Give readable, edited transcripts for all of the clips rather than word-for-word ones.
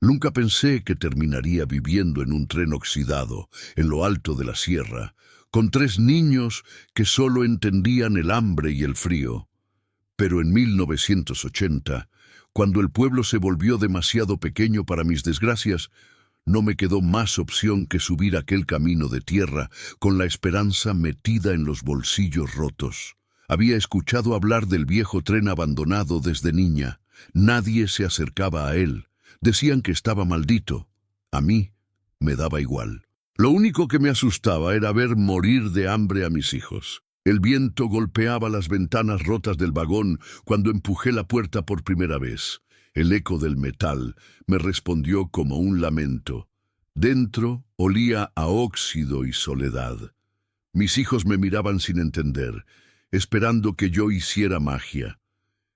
Nunca pensé que terminaría viviendo en un tren oxidado, en lo alto de la sierra, con 3 niños que solo entendían el hambre y el frío. Pero en 1980, cuando el pueblo se volvió demasiado pequeño para mis desgracias, no me quedó más opción que subir aquel camino de tierra con la esperanza metida en los bolsillos rotos. Había escuchado hablar del viejo tren abandonado desde niña. Nadie se acercaba a él. Decían que estaba maldito. A mí me daba igual. Lo único que me asustaba era ver morir de hambre a mis hijos. El viento golpeaba las ventanas rotas del vagón cuando empujé la puerta por primera vez. El eco del metal me respondió como un lamento. Dentro olía a óxido y soledad. Mis hijos me miraban sin entender, esperando que yo hiciera magia.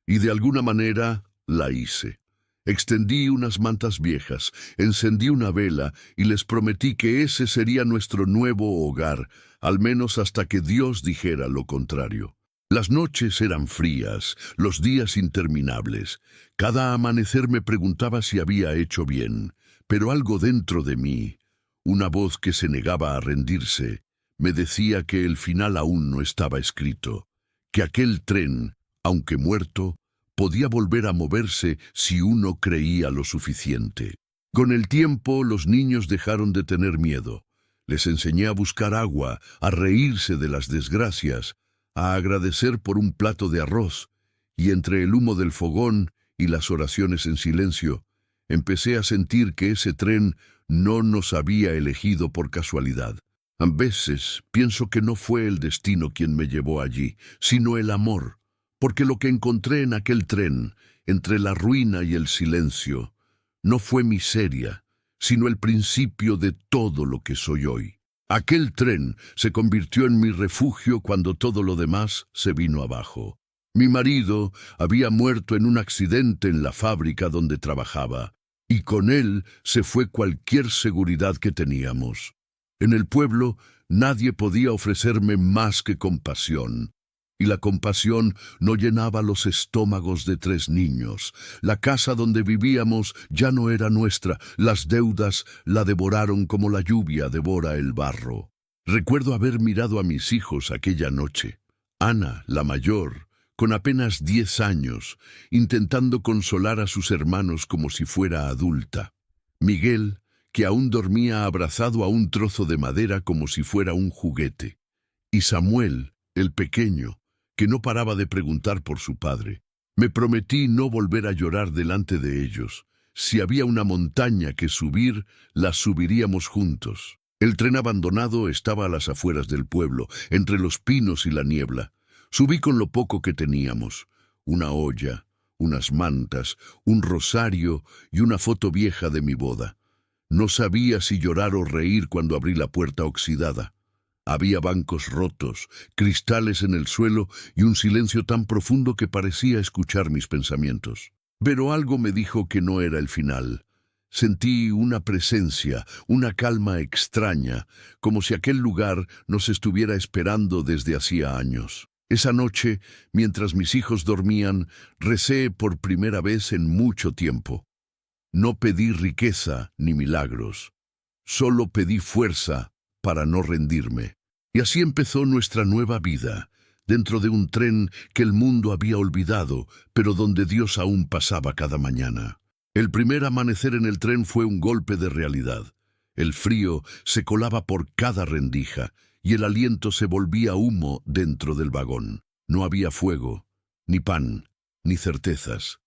Y de alguna manera la hice. Extendí unas mantas viejas, encendí una vela y les prometí que ese sería nuestro nuevo hogar, al menos hasta que Dios dijera lo contrario. Las noches eran frías, los días interminables. Cada amanecer me preguntaba si había hecho bien, pero algo dentro de mí, una voz que se negaba a rendirse, me decía que el final aún no estaba escrito, que aquel tren, aunque muerto, podía volver a moverse si uno creía lo suficiente. Con el tiempo, los niños dejaron de tener miedo. Les enseñé a buscar agua, a reírse de las desgracias, a agradecer por un plato de arroz, y entre el humo del fogón y las oraciones en silencio, empecé a sentir que ese tren no nos había elegido por casualidad. A veces pienso que no fue el destino quien me llevó allí, sino el amor, porque lo que encontré en aquel tren, entre la ruina y el silencio, no fue miseria, sino el principio de todo lo que soy hoy. Aquel tren se convirtió en mi refugio cuando todo lo demás se vino abajo. Mi marido había muerto en un accidente en la fábrica donde trabajaba, y con él se fue cualquier seguridad que teníamos. En el pueblo nadie podía ofrecerme más que compasión. Y la compasión no llenaba los estómagos de 3 niños. La casa donde vivíamos ya no era nuestra. Las deudas la devoraron como la lluvia devora el barro. Recuerdo haber mirado a mis hijos aquella noche. Ana, la mayor, con apenas 10 años, intentando consolar a sus hermanos como si fuera adulta. Miguel, que aún dormía abrazado a un trozo de madera como si fuera un juguete. Y Samuel, el pequeño, que no paraba de preguntar por su padre. Me prometí no volver a llorar delante de ellos. Si había una montaña que subir, la subiríamos juntos. El tren abandonado estaba a las afueras del pueblo, entre los pinos y la niebla. Subí con lo poco que teníamos: una olla, unas mantas, un rosario y una foto vieja de mi boda. No sabía si llorar o reír cuando abrí la puerta oxidada. Había bancos rotos, cristales en el suelo y un silencio tan profundo que parecía escuchar mis pensamientos. Pero algo me dijo que no era el final. Sentí una presencia, una calma extraña, como si aquel lugar nos estuviera esperando desde hacía años. Esa noche, mientras mis hijos dormían, recé por primera vez en mucho tiempo. No pedí riqueza ni milagros, solo pedí fuerza para no rendirme. Y así empezó nuestra nueva vida, dentro de un tren que el mundo había olvidado, pero donde Dios aún pasaba cada mañana. El primer amanecer en el tren fue un golpe de realidad. El frío se colaba por cada rendija, y el aliento se volvía humo dentro del vagón. No había fuego, ni pan, ni certezas.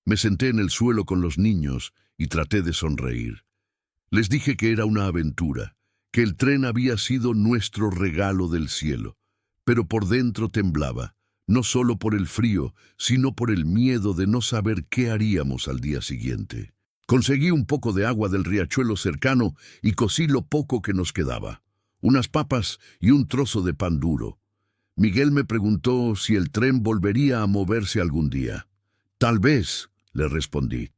Me senté en el suelo con los niños y traté de sonreír. Les dije que era una aventura, que el tren había sido nuestro regalo del cielo, pero por dentro temblaba, no solo por el frío, sino por el miedo de no saber qué haríamos al día siguiente. Conseguí un poco de agua del riachuelo cercano y cocí lo poco que nos quedaba, unas papas y un trozo de pan duro. Miguel me preguntó si el tren volvería a moverse algún día. Tal vez, le respondí,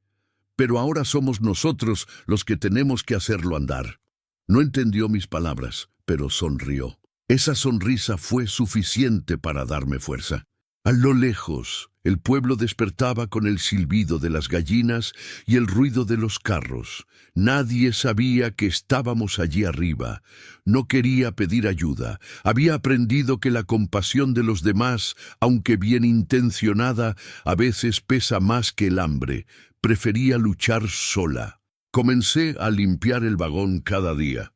pero ahora somos nosotros los que tenemos que hacerlo andar. No entendió mis palabras, pero sonrió. Esa sonrisa fue suficiente para darme fuerza. A lo lejos, el pueblo despertaba con el silbido de las gallinas y el ruido de los carros. Nadie sabía que estábamos allí arriba. No quería pedir ayuda. Había aprendido que la compasión de los demás, aunque bien intencionada, a veces pesa más que el hambre. Prefería luchar sola. Comencé a limpiar el vagón cada día.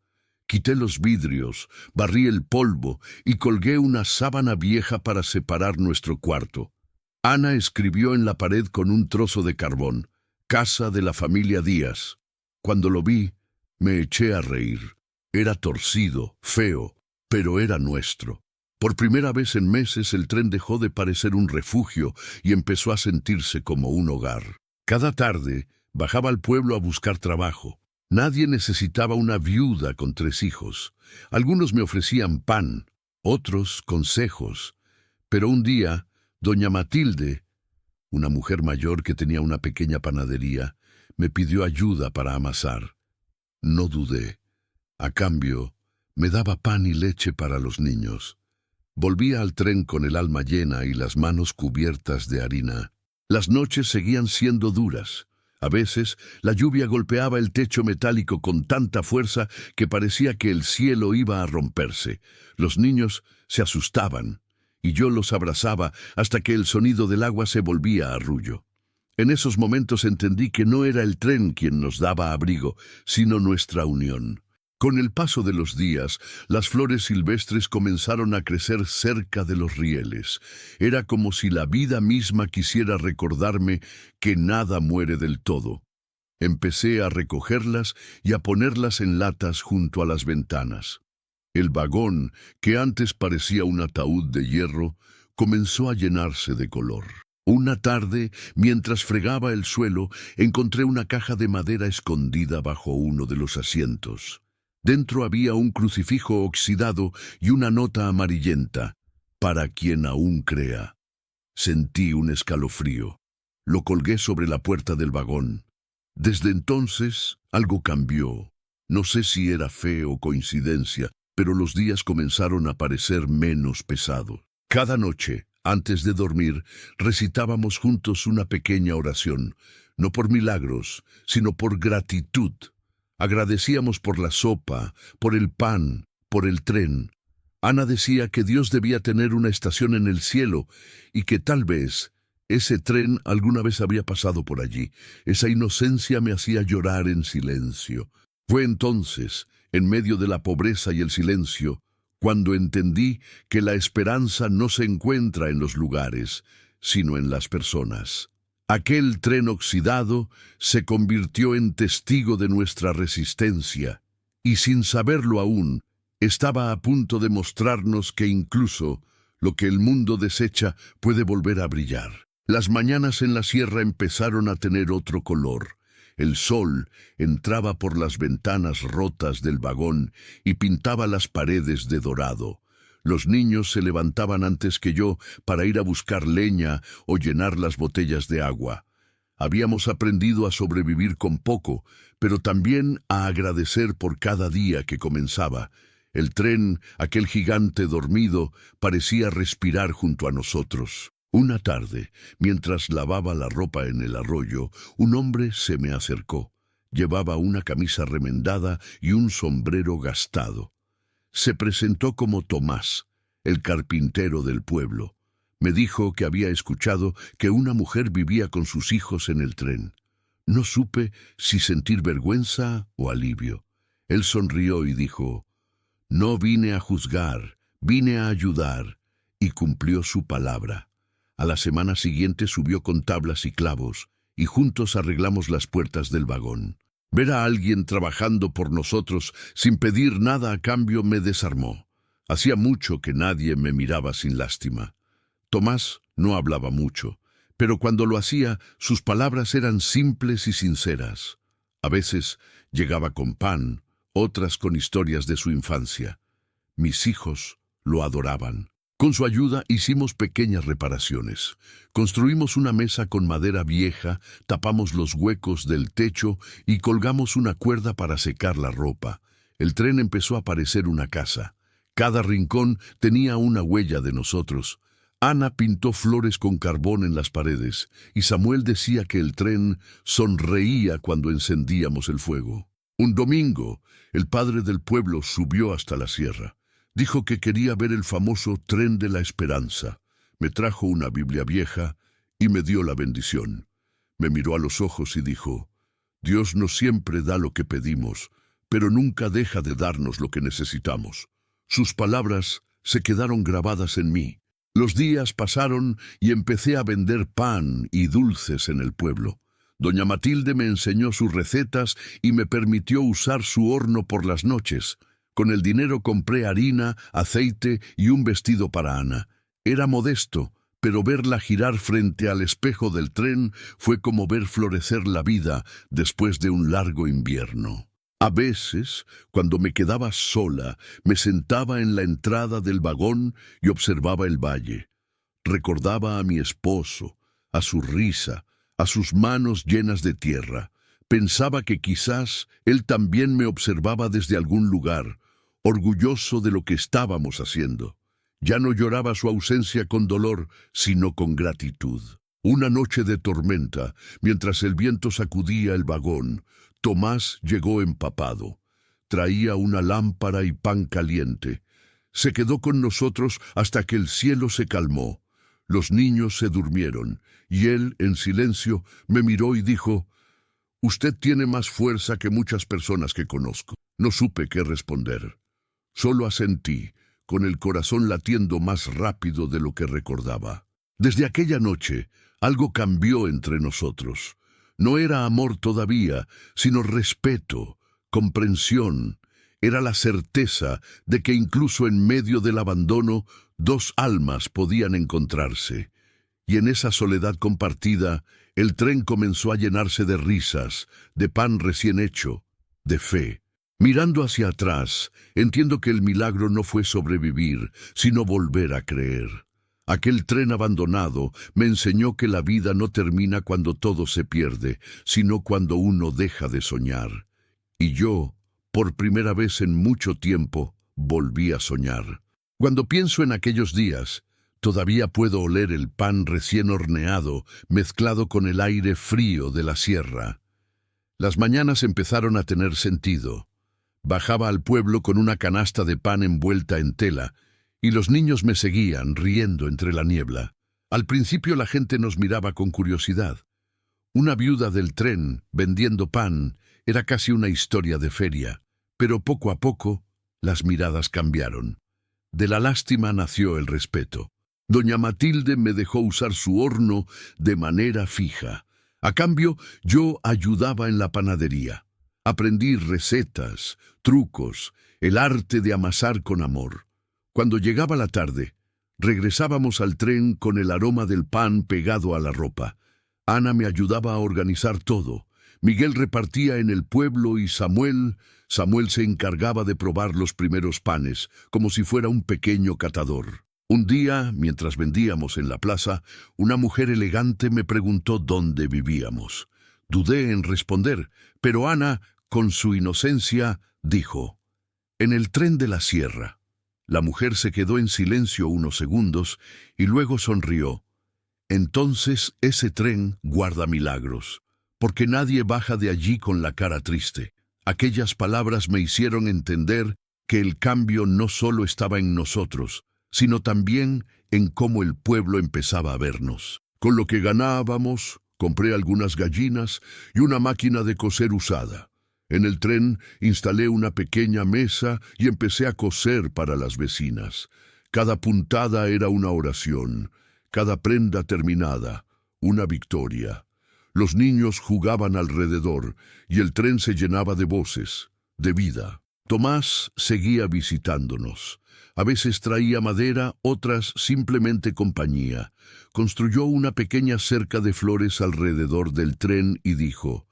Quité los vidrios, barrí el polvo y colgué una sábana vieja para separar nuestro cuarto. Ana escribió en la pared con un trozo de carbón: Casa de la familia Díaz. Cuando lo vi, me eché a reír. Era torcido, feo, pero era nuestro. Por primera vez en meses el tren dejó de parecer un refugio y empezó a sentirse como un hogar. Cada tarde bajaba al pueblo a buscar trabajo. Nadie necesitaba una viuda con 3 hijos. Algunos me ofrecían pan, otros consejos. Pero un día, doña Matilde, una mujer mayor que tenía una pequeña panadería, me pidió ayuda para amasar. No dudé. A cambio, me daba pan y leche para los niños. Volvía al tren con el alma llena y las manos cubiertas de harina. Las noches seguían siendo duras. A veces, la lluvia golpeaba el techo metálico con tanta fuerza que parecía que el cielo iba a romperse. Los niños se asustaban, y yo los abrazaba hasta que el sonido del agua se volvía arrullo. En esos momentos entendí que no era el tren quien nos daba abrigo, sino nuestra unión. Con el paso de los días, las flores silvestres comenzaron a crecer cerca de los rieles. Era como si la vida misma quisiera recordarme que nada muere del todo. Empecé a recogerlas y a ponerlas en latas junto a las ventanas. El vagón, que antes parecía un ataúd de hierro, comenzó a llenarse de color. Una tarde, mientras fregaba el suelo, encontré una caja de madera escondida bajo uno de los asientos. Dentro había un crucifijo oxidado y una nota amarillenta: para quien aún crea. Sentí un escalofrío. Lo colgué sobre la puerta del vagón. Desde entonces, algo cambió. No sé si era fe o coincidencia, pero los días comenzaron a parecer menos pesados. Cada noche, antes de dormir, recitábamos juntos una pequeña oración, no por milagros, sino por gratitud. Agradecíamos por la sopa, por el pan, por el tren. Ana decía que Dios debía tener una estación en el cielo y que tal vez ese tren alguna vez había pasado por allí. Esa inocencia me hacía llorar en silencio. Fue entonces, en medio de la pobreza y el silencio, cuando entendí que la esperanza no se encuentra en los lugares, sino en las personas. Aquel tren oxidado se convirtió en testigo de nuestra resistencia, y sin saberlo aún, estaba a punto de mostrarnos que incluso lo que el mundo desecha puede volver a brillar. Las mañanas en la sierra empezaron a tener otro color. El sol entraba por las ventanas rotas del vagón y pintaba las paredes de dorado. Los niños se levantaban antes que yo para ir a buscar leña o llenar las botellas de agua. Habíamos aprendido a sobrevivir con poco, pero también a agradecer por cada día que comenzaba. El tren, aquel gigante dormido, parecía respirar junto a nosotros. Una tarde, mientras lavaba la ropa en el arroyo, un hombre se me acercó. Llevaba una camisa remendada y un sombrero gastado. Se presentó como Tomás, el carpintero del pueblo. Me dijo que había escuchado que una mujer vivía con sus hijos en el tren. No supe si sentir vergüenza o alivio. Él sonrió y dijo: no vine a juzgar, vine a ayudar, y cumplió su palabra. A la semana siguiente subió con tablas y clavos, y juntos arreglamos las puertas del vagón. Ver a alguien trabajando por nosotros sin pedir nada a cambio me desarmó. Hacía mucho que nadie me miraba sin lástima. Tomás no hablaba mucho, pero cuando lo hacía, sus palabras eran simples y sinceras. A veces llegaba con pan, otras con historias de su infancia. Mis hijos lo adoraban. Con su ayuda hicimos pequeñas reparaciones. Construimos una mesa con madera vieja, tapamos los huecos del techo y colgamos una cuerda para secar la ropa. El tren empezó a parecer una casa. Cada rincón tenía una huella de nosotros. Ana pintó flores con carbón en las paredes, y Samuel decía que el tren sonreía cuando encendíamos el fuego. Un domingo, el padre del pueblo subió hasta la sierra. Dijo que quería ver el famoso Tren de la Esperanza. Me trajo una Biblia vieja y me dio la bendición. Me miró a los ojos y dijo: Dios no siempre da lo que pedimos, pero nunca deja de darnos lo que necesitamos. Sus palabras se quedaron grabadas en mí. Los días pasaron y empecé a vender pan y dulces en el pueblo. Doña Matilde me enseñó sus recetas y me permitió usar su horno por las noches. Con el dinero compré harina, aceite y un vestido para Ana. Era modesto, pero verla girar frente al espejo del tren fue como ver florecer la vida después de un largo invierno. A veces, cuando me quedaba sola, me sentaba en la entrada del vagón y observaba el valle. Recordaba a mi esposo, a su risa, a sus manos llenas de tierra. Pensaba que quizás él también me observaba desde algún lugar, orgulloso de lo que estábamos haciendo. Ya no lloraba su ausencia con dolor, sino con gratitud. Una noche de tormenta, mientras el viento sacudía el vagón, Tomás llegó empapado. Traía una lámpara y pan caliente. Se quedó con nosotros hasta que el cielo se calmó. Los niños se durmieron, y él, en silencio, me miró y dijo: «Usted tiene más fuerza que muchas personas que conozco». No supe qué responder. Solo asentí, con el corazón latiendo más rápido de lo que recordaba. Desde aquella noche, algo cambió entre nosotros. No era amor todavía, sino respeto, comprensión. Era la certeza de que incluso en medio del abandono, dos almas podían encontrarse. Y en esa soledad compartida, el tren comenzó a llenarse de risas, de pan recién hecho, de fe. Mirando hacia atrás, entiendo que el milagro no fue sobrevivir, sino volver a creer. Aquel tren abandonado me enseñó que la vida no termina cuando todo se pierde, sino cuando uno deja de soñar. Y yo, por primera vez en mucho tiempo, volví a soñar. Cuando pienso en aquellos días, todavía puedo oler el pan recién horneado, mezclado con el aire frío de la sierra. Las mañanas empezaron a tener sentido. Bajaba al pueblo con una canasta de pan envuelta en tela, y los niños me seguían, riendo entre la niebla. Al principio la gente nos miraba con curiosidad. Una viuda del tren, vendiendo pan, era casi una historia de feria, pero poco a poco las miradas cambiaron. De la lástima nació el respeto. Doña Matilde me dejó usar su horno de manera fija. A cambio, yo ayudaba en la panadería. Aprendí recetas, trucos, el arte de amasar con amor. Cuando llegaba la tarde, regresábamos al tren con el aroma del pan pegado a la ropa. Ana me ayudaba a organizar todo. Miguel repartía en el pueblo y Samuel se encargaba de probar los primeros panes, como si fuera un pequeño catador. Un día, mientras vendíamos en la plaza, una mujer elegante me preguntó dónde vivíamos. Dudé en responder, pero Ana, con su inocencia, dijo: «En el tren de la sierra». La mujer se quedó en silencio unos segundos y luego sonrió. «Entonces ese tren guarda milagros, porque nadie baja de allí con la cara triste». Aquellas palabras me hicieron entender que el cambio no solo estaba en nosotros, sino también en cómo el pueblo empezaba a vernos. Con lo que ganábamos, compré algunas gallinas y una máquina de coser usada. En el tren instalé una pequeña mesa y empecé a coser para las vecinas. Cada puntada era una oración, cada prenda terminada, una victoria. Los niños jugaban alrededor y el tren se llenaba de voces, de vida. Tomás seguía visitándonos. A veces traía madera, otras simplemente compañía. Construyó una pequeña cerca de flores alrededor del tren y dijo: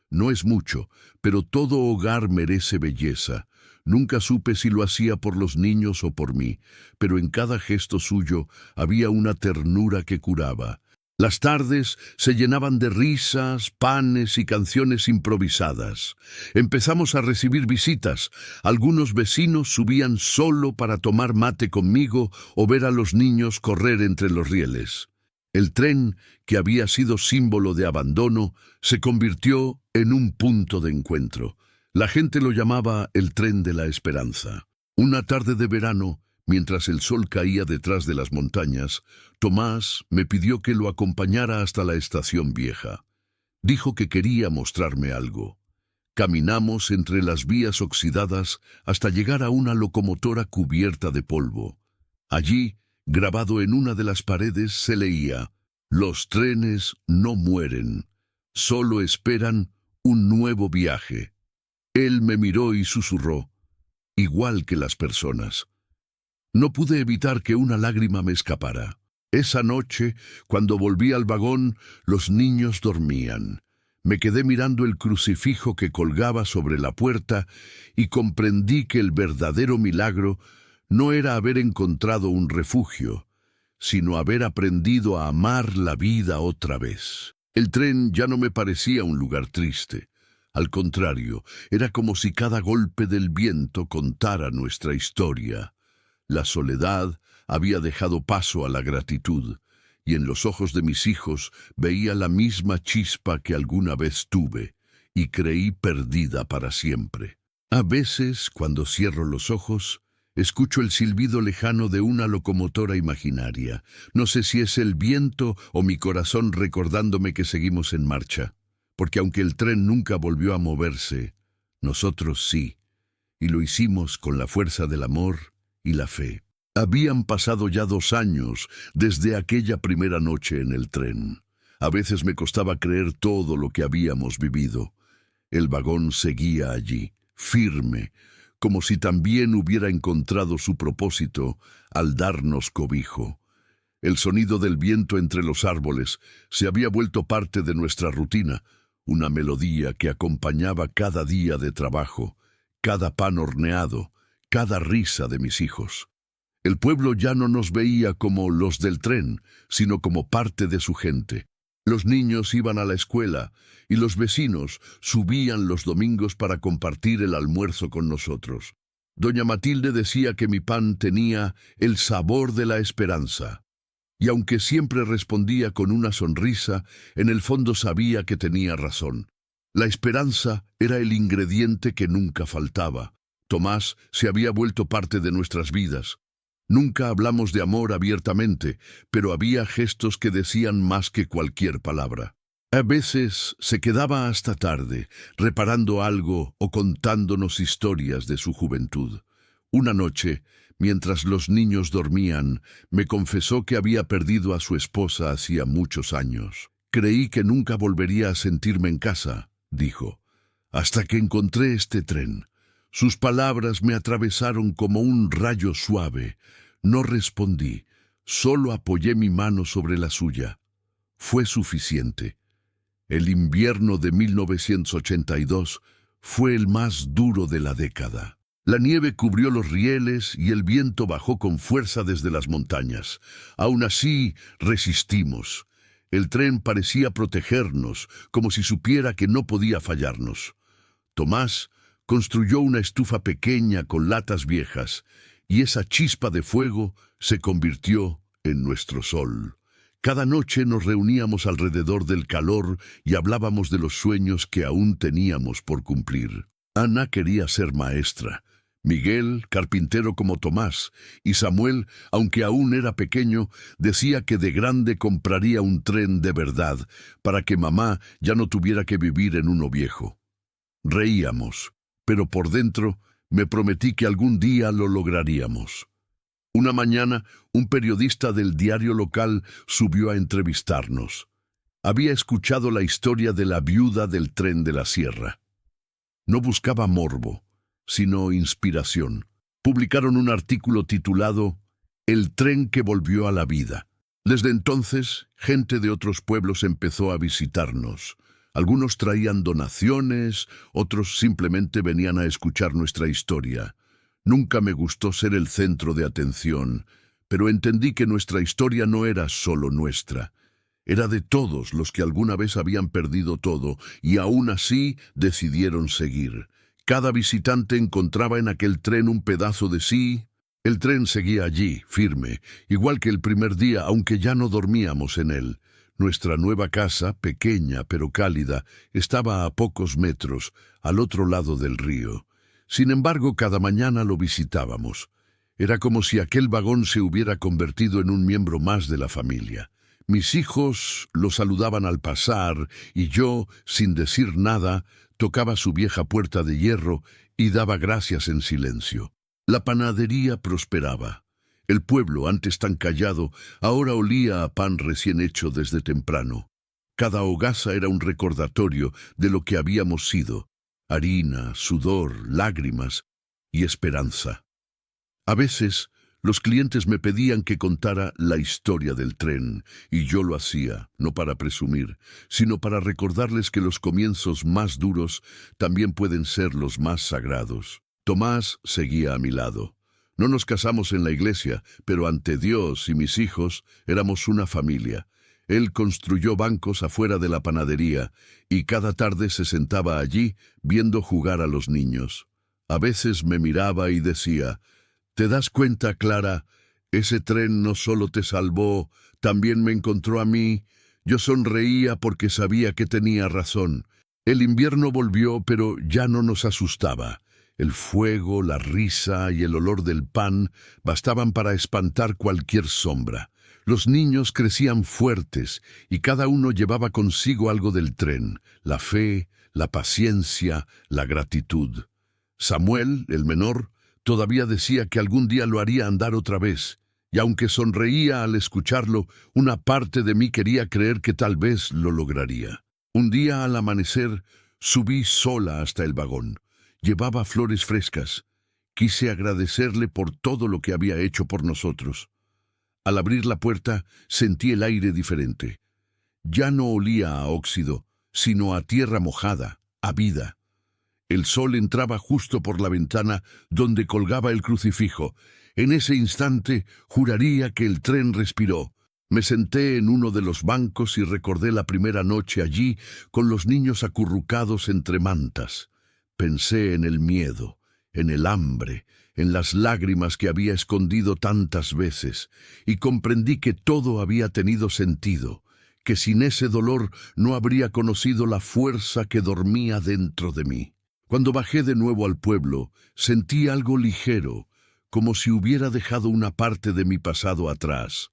«No es mucho, pero todo hogar merece belleza». Nunca supe si lo hacía por los niños o por mí, pero en cada gesto suyo había una ternura que curaba. Las tardes se llenaban de risas, panes y canciones improvisadas. Empezamos a recibir visitas. Algunos vecinos subían solo para tomar mate conmigo o ver a los niños correr entre los rieles. El tren, que había sido símbolo de abandono, se convirtió en un punto de encuentro. La gente lo llamaba el tren de la esperanza. Una tarde de verano, mientras el sol caía detrás de las montañas, Tomás me pidió que lo acompañara hasta la estación vieja. Dijo que quería mostrarme algo. Caminamos entre las vías oxidadas hasta llegar a una locomotora cubierta de polvo. Allí, grabado en una de las paredes, se leía: «Los trenes no mueren, solo esperan un nuevo viaje». Él me miró y susurró: «Igual que las personas». No pude evitar que una lágrima me escapara. Esa noche, cuando volví al vagón, los niños dormían. Me quedé mirando el crucifijo que colgaba sobre la puerta y comprendí que el verdadero milagro no era haber encontrado un refugio, sino haber aprendido a amar la vida otra vez. El tren ya no me parecía un lugar triste. Al contrario, era como si cada golpe del viento contara nuestra historia. La soledad había dejado paso a la gratitud, y en los ojos de mis hijos veía la misma chispa que alguna vez tuve, y creí perdida para siempre. A veces, cuando cierro los ojos, escucho el silbido lejano de una locomotora imaginaria. No sé si es el viento o mi corazón recordándome que seguimos en marcha, porque aunque el tren nunca volvió a moverse, nosotros sí, y lo hicimos con la fuerza del amor y la fe. Habían pasado ya 2 años desde aquella primera noche en el tren. A veces me costaba creer todo lo que habíamos vivido. El vagón seguía allí, firme, como si también hubiera encontrado su propósito al darnos cobijo. El sonido del viento entre los árboles se había vuelto parte de nuestra rutina, una melodía que acompañaba cada día de trabajo, cada pan horneado, cada risa de mis hijos. El pueblo ya no nos veía como los del tren, sino como parte de su gente. Los niños iban a la escuela y los vecinos subían los domingos para compartir el almuerzo con nosotros. Doña Matilde decía que mi pan tenía el sabor de la esperanza. Y aunque siempre respondía con una sonrisa, en el fondo sabía que tenía razón. La esperanza era el ingrediente que nunca faltaba. Tomás se había vuelto parte de nuestras vidas. Nunca hablamos de amor abiertamente, pero había gestos que decían más que cualquier palabra. A veces se quedaba hasta tarde, reparando algo o contándonos historias de su juventud. Una noche, mientras los niños dormían, me confesó que había perdido a su esposa hacía muchos años. «Creí que nunca volvería a sentirme en casa», dijo, «hasta que encontré este tren». Sus palabras me atravesaron como un rayo suave. No respondí, solo apoyé mi mano sobre la suya. Fue suficiente. El invierno de 1982 fue el más duro de la década. La nieve cubrió los rieles y el viento bajó con fuerza desde las montañas. Aún así, resistimos. El tren parecía protegernos, como si supiera que no podía fallarnos. Tomás construyó una estufa pequeña con latas viejas, y esa chispa de fuego se convirtió en nuestro sol. Cada noche nos reuníamos alrededor del calor y hablábamos de los sueños que aún teníamos por cumplir. Ana quería ser maestra, Miguel, carpintero como Tomás, y Samuel, aunque aún era pequeño, decía que de grande compraría un tren de verdad, para que mamá ya no tuviera que vivir en uno viejo. Reíamos, pero por dentro me prometí que algún día lo lograríamos. Una mañana, un periodista del diario local subió a entrevistarnos. Había escuchado la historia de la viuda del tren de la sierra. No buscaba morbo, sino inspiración. Publicaron un artículo titulado «El tren que volvió a la vida». Desde entonces, gente de otros pueblos empezó a visitarnos. Algunos traían donaciones, otros simplemente venían a escuchar nuestra historia. Nunca me gustó ser el centro de atención, pero entendí que nuestra historia no era solo nuestra. Era de todos los que alguna vez habían perdido todo y aún así decidieron seguir. Cada visitante encontraba en aquel tren un pedazo de sí. El tren seguía allí, firme, igual que el primer día, aunque ya no dormíamos en él. Nuestra nueva casa, pequeña pero cálida, estaba a pocos metros, al otro lado del río. Sin embargo, cada mañana lo visitábamos. Era como si aquel vagón se hubiera convertido en un miembro más de la familia. Mis hijos lo saludaban al pasar y yo, sin decir nada, tocaba su vieja puerta de hierro y daba gracias en silencio. La panadería prosperaba. El pueblo, antes tan callado, ahora olía a pan recién hecho desde temprano. Cada hogaza era un recordatorio de lo que habíamos sido: harina, sudor, lágrimas y esperanza. A veces, los clientes me pedían que contara la historia del tren, y yo lo hacía, no para presumir, sino para recordarles que los comienzos más duros también pueden ser los más sagrados. Tomás seguía a mi lado. No nos casamos en la iglesia, pero ante Dios y mis hijos éramos una familia. Él construyó bancos afuera de la panadería y cada tarde se sentaba allí viendo jugar a los niños. A veces me miraba y decía: ¿te das cuenta, Clara? Ese tren no solo te salvó, también me encontró a mí. Yo sonreía porque sabía que tenía razón. El invierno volvió, pero ya no nos asustaba. El fuego, la risa y el olor del pan bastaban para espantar cualquier sombra. Los niños crecían fuertes y cada uno llevaba consigo algo del tren: la fe, la paciencia, la gratitud. Samuel, el menor, todavía decía que algún día lo haría andar otra vez, y aunque sonreía al escucharlo, una parte de mí quería creer que tal vez lo lograría. Un día al amanecer subí sola hasta el vagón. Llevaba flores frescas. Quise agradecerle por todo lo que había hecho por nosotros. Al abrir la puerta sentí el aire diferente. Ya no olía a óxido, sino a tierra mojada, a vida. El sol entraba justo por la ventana donde colgaba el crucifijo. En ese instante juraría que el tren respiró. Me senté en uno de los bancos y recordé la primera noche allí con los niños acurrucados entre mantas. Pensé en el miedo, en el hambre, en las lágrimas que había escondido tantas veces, y comprendí que todo había tenido sentido, que sin ese dolor no habría conocido la fuerza que dormía dentro de mí. Cuando bajé de nuevo al pueblo, sentí algo ligero, como si hubiera dejado una parte de mi pasado atrás.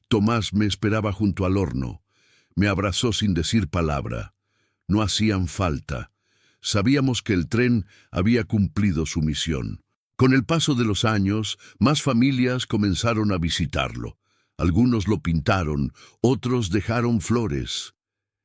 Tomás me esperaba junto al horno. Me abrazó sin decir palabra. No hacían falta. Sabíamos que el tren había cumplido su misión. Con el paso de los años, más familias comenzaron a visitarlo. Algunos lo pintaron, otros dejaron flores.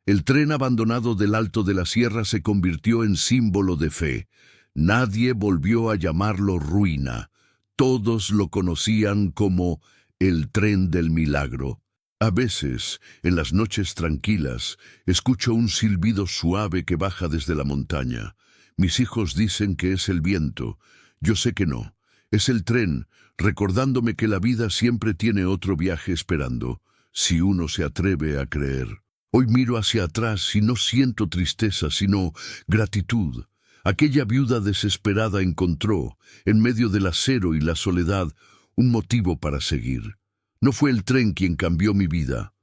El tren abandonado del Alto de la Sierra se convirtió en símbolo de fe. Nadie volvió a llamarlo ruina. Todos lo conocían como el tren del milagro. A veces, en las noches tranquilas, escucho un silbido suave que baja desde la montaña. Mis hijos dicen que es el viento. Yo sé que no. Es el tren, recordándome que la vida siempre tiene otro viaje esperando, si uno se atreve a creer. Hoy miro hacia atrás y no siento tristeza, sino gratitud. Aquella viuda desesperada encontró, en medio del acero y la soledad, un motivo para seguir. No fue el tren quien cambió mi vida,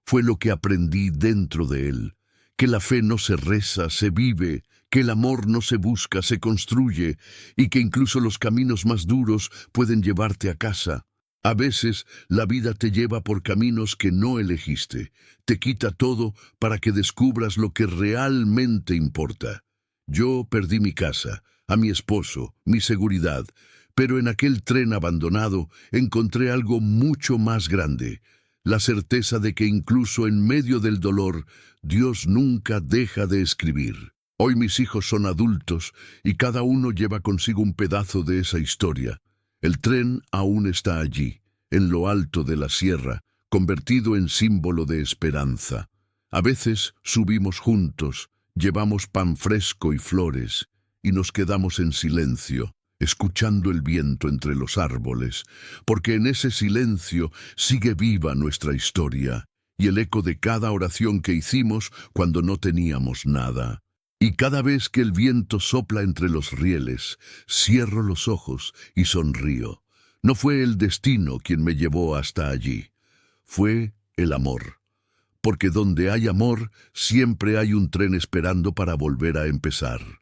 fue lo que aprendí dentro de él, que la fe no se reza, se vive, que el amor no se busca, se construye, y que incluso los caminos más duros pueden llevarte a casa. A veces la vida te lleva por caminos que no elegiste, te quita todo para que descubras lo que realmente importa. Yo perdí mi casa, a mi esposo, mi seguridad, pero en aquel tren abandonado encontré algo mucho más grande, la certeza de que incluso en medio del dolor, Dios nunca deja de escribir. Hoy mis hijos son adultos y cada uno lleva consigo un pedazo de esa historia. El tren aún está allí, en lo alto de la sierra, convertido en símbolo de esperanza. A veces subimos juntos, llevamos pan fresco y flores, y nos quedamos en silencio, escuchando el viento entre los árboles, porque en ese silencio sigue viva nuestra historia, y el eco de cada oración que hicimos cuando no teníamos nada. Y cada vez que el viento sopla entre los rieles, cierro los ojos y sonrío. No fue el destino quien me llevó hasta allí, fue el amor. Porque donde hay amor, siempre hay un tren esperando para volver a empezar.